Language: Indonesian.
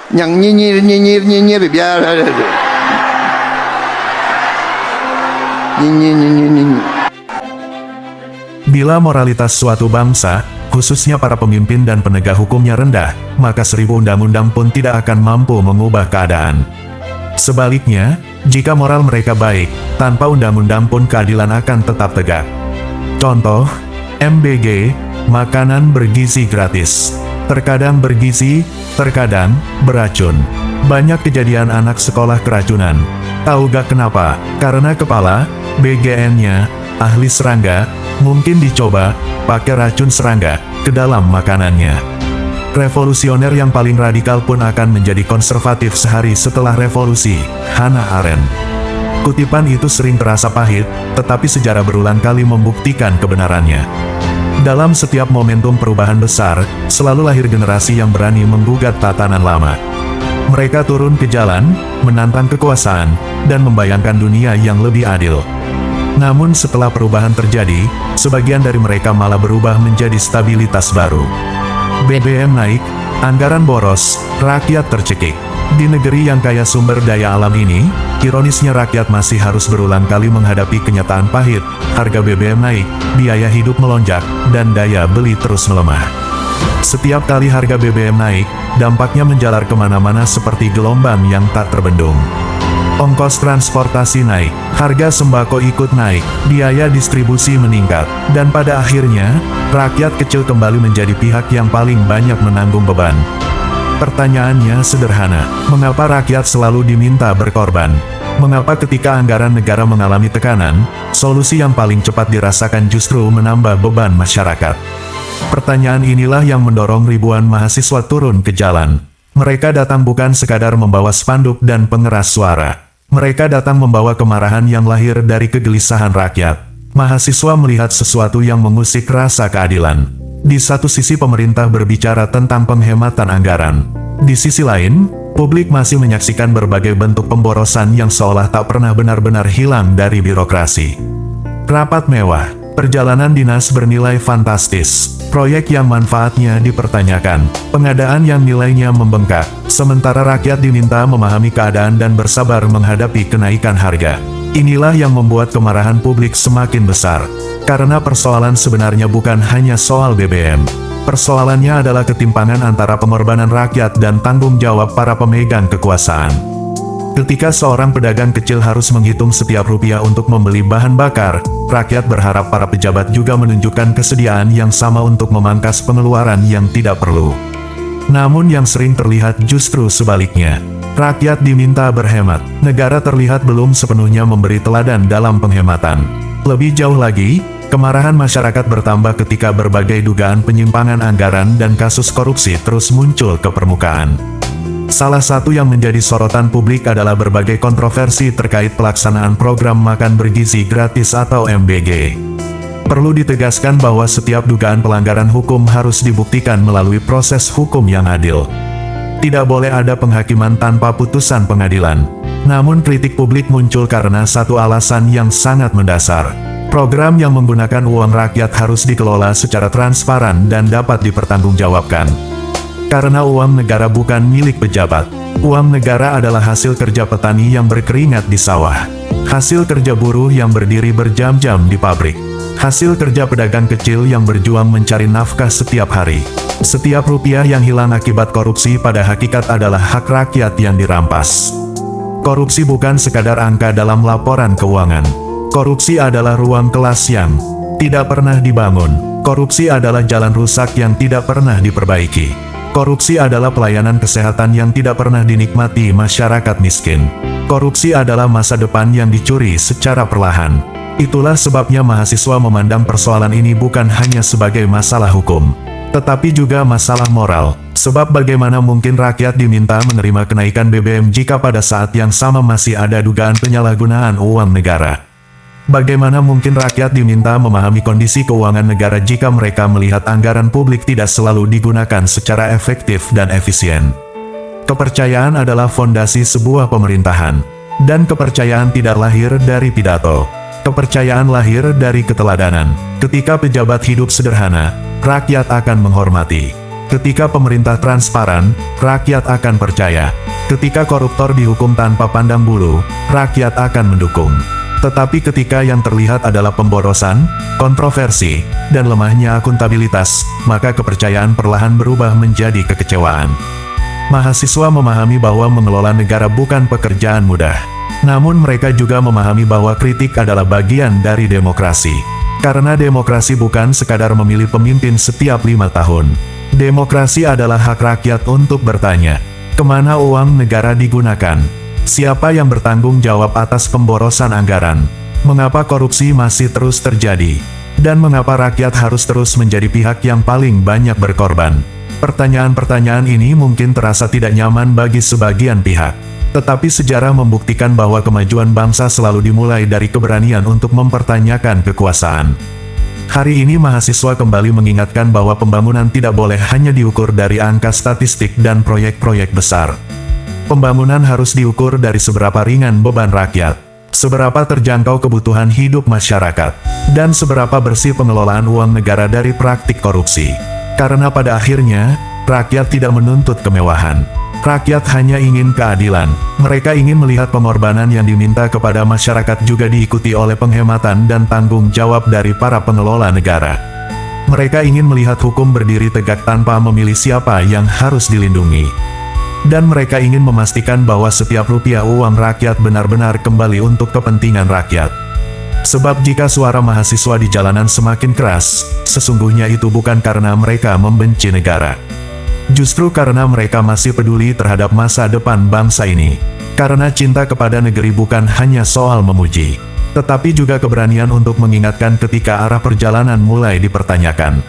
Yang nyinyir biar nyinyir. Bila moralitas suatu bangsa, khususnya para pemimpin dan penegak hukumnya rendah, maka 1000 undang-undang pun tidak akan mampu mengubah keadaan. Sebaliknya, jika moral mereka baik, tanpa undang-undang pun keadilan akan tetap tegak. Contoh, MBG, makanan bergizi gratis. Terkadang bergizi, terkadang beracun. Banyak kejadian anak sekolah keracunan. Tahu gak kenapa? Karena kepala, BGN-nya, ahli serangga, mungkin dicoba, pakai racun serangga, ke dalam makanannya. Revolusioner yang paling radikal pun akan menjadi konservatif sehari setelah revolusi, Hannah Arendt. Kutipan itu sering terasa pahit, tetapi sejarah berulang kali membuktikan kebenarannya. Dalam setiap momentum perubahan besar, selalu lahir generasi yang berani menggugat tatanan lama. Mereka turun ke jalan, menantang kekuasaan, dan membayangkan dunia yang lebih adil. Namun setelah perubahan terjadi, sebagian dari mereka malah berubah menjadi stabilitas baru. BBM naik, anggaran boros, rakyat tercekik. Di negeri yang kaya sumber daya alam ini, ironisnya rakyat masih harus berulang kali menghadapi kenyataan pahit, harga BBM naik, biaya hidup melonjak, dan daya beli terus melemah. Setiap kali harga BBM naik, dampaknya menjalar kemana-mana seperti gelombang yang tak terbendung. Ongkos transportasi naik, harga sembako ikut naik, biaya distribusi meningkat, dan pada akhirnya, rakyat kecil kembali menjadi pihak yang paling banyak menanggung beban. Pertanyaannya sederhana, mengapa rakyat selalu diminta berkorban? Mengapa ketika anggaran negara mengalami tekanan, solusi yang paling cepat dirasakan justru menambah beban masyarakat? Pertanyaan inilah yang mendorong ribuan mahasiswa turun ke jalan. Mereka datang bukan sekadar membawa spanduk dan pengeras suara. Mereka datang membawa kemarahan yang lahir dari kegelisahan rakyat. Mahasiswa melihat sesuatu yang mengusik rasa keadilan. Di satu sisi pemerintah berbicara tentang penghematan anggaran. Di sisi lain, publik masih menyaksikan berbagai bentuk pemborosan yang seolah tak pernah benar-benar hilang dari birokrasi. Rapat mewah, perjalanan dinas bernilai fantastis, proyek yang manfaatnya dipertanyakan, pengadaan yang nilainya membengkak, sementara rakyat diminta memahami keadaan dan bersabar menghadapi kenaikan harga. Inilah yang membuat kemarahan publik semakin besar. Karena persoalan sebenarnya bukan hanya soal BBM. Persoalannya adalah ketimpangan antara pengorbanan rakyat dan tanggung jawab para pemegang kekuasaan. Ketika seorang pedagang kecil harus menghitung setiap rupiah untuk membeli bahan bakar, rakyat berharap para pejabat juga menunjukkan kesediaan yang sama untuk memangkas pengeluaran yang tidak perlu. Namun yang sering terlihat justru sebaliknya. Rakyat diminta berhemat, negara terlihat belum sepenuhnya memberi teladan dalam penghematan. Lebih jauh lagi, kemarahan masyarakat bertambah ketika berbagai dugaan penyimpangan anggaran dan kasus korupsi terus muncul ke permukaan. Salah satu yang menjadi sorotan publik adalah berbagai kontroversi terkait pelaksanaan program makan bergizi gratis atau MBG. Perlu ditegaskan bahwa setiap dugaan pelanggaran hukum harus dibuktikan melalui proses hukum yang adil. Tidak boleh ada penghakiman tanpa putusan pengadilan. Namun kritik publik muncul karena satu alasan yang sangat mendasar. Program yang menggunakan uang rakyat harus dikelola secara transparan dan dapat dipertanggungjawabkan. Karena uang negara bukan milik pejabat. Uang negara adalah hasil kerja petani yang berkeringat di sawah. Hasil kerja buruh yang berdiri berjam-jam di pabrik. Hasil kerja pedagang kecil yang berjuang mencari nafkah setiap hari. Setiap rupiah yang hilang akibat korupsi pada hakikat adalah hak rakyat yang dirampas. Korupsi bukan sekadar angka dalam laporan keuangan. Korupsi adalah ruang kelas yang tidak pernah dibangun. Korupsi adalah jalan rusak yang tidak pernah diperbaiki. Korupsi adalah pelayanan kesehatan yang tidak pernah dinikmati masyarakat miskin. Korupsi adalah masa depan yang dicuri secara perlahan. Itulah sebabnya mahasiswa memandang persoalan ini bukan hanya sebagai masalah hukum, tetapi juga masalah moral. Sebab bagaimana mungkin rakyat diminta menerima kenaikan BBM jika pada saat yang sama masih ada dugaan penyalahgunaan uang negara? Bagaimana mungkin rakyat diminta memahami kondisi keuangan negara jika mereka melihat anggaran publik tidak selalu digunakan secara efektif dan efisien? Kepercayaan adalah fondasi sebuah pemerintahan. Dan kepercayaan tidak lahir dari pidato. Kepercayaan lahir dari keteladanan. Ketika pejabat hidup sederhana, rakyat akan menghormati. Ketika pemerintah transparan, rakyat akan percaya. Ketika koruptor dihukum tanpa pandang bulu, rakyat akan mendukung. Tetapi ketika yang terlihat adalah pemborosan, kontroversi, dan lemahnya akuntabilitas, maka kepercayaan perlahan berubah menjadi kekecewaan. Mahasiswa memahami bahwa mengelola negara bukan pekerjaan mudah. Namun mereka juga memahami bahwa kritik adalah bagian dari demokrasi. Karena demokrasi bukan sekadar memilih pemimpin setiap 5 tahun. Demokrasi adalah hak rakyat untuk bertanya, kemana uang negara digunakan? Siapa yang bertanggung jawab atas pemborosan anggaran? Mengapa korupsi masih terus terjadi? Dan mengapa rakyat harus terus menjadi pihak yang paling banyak berkorban? Pertanyaan-pertanyaan ini mungkin terasa tidak nyaman bagi sebagian pihak. Tetapi sejarah membuktikan bahwa kemajuan bangsa selalu dimulai dari keberanian untuk mempertanyakan kekuasaan. Hari ini mahasiswa kembali mengingatkan bahwa pembangunan tidak boleh hanya diukur dari angka statistik dan proyek-proyek besar. Pembangunan harus diukur dari seberapa ringan beban rakyat, seberapa terjangkau kebutuhan hidup masyarakat, dan seberapa bersih pengelolaan uang negara dari praktik korupsi. Karena pada akhirnya, rakyat tidak menuntut kemewahan. Rakyat hanya ingin keadilan. Mereka ingin melihat pengorbanan yang diminta kepada masyarakat juga diikuti oleh penghematan dan tanggung jawab dari para pengelola negara. Mereka ingin melihat hukum berdiri tegak tanpa memilih siapa yang harus dilindungi. Dan mereka ingin memastikan bahwa setiap rupiah uang rakyat benar-benar kembali untuk kepentingan rakyat. Sebab jika suara mahasiswa di jalanan semakin keras, sesungguhnya itu bukan karena mereka membenci negara. Justru karena mereka masih peduli terhadap masa depan bangsa ini. Karena cinta kepada negeri bukan hanya soal memuji, tetapi juga keberanian untuk mengingatkan ketika arah perjalanan mulai dipertanyakan.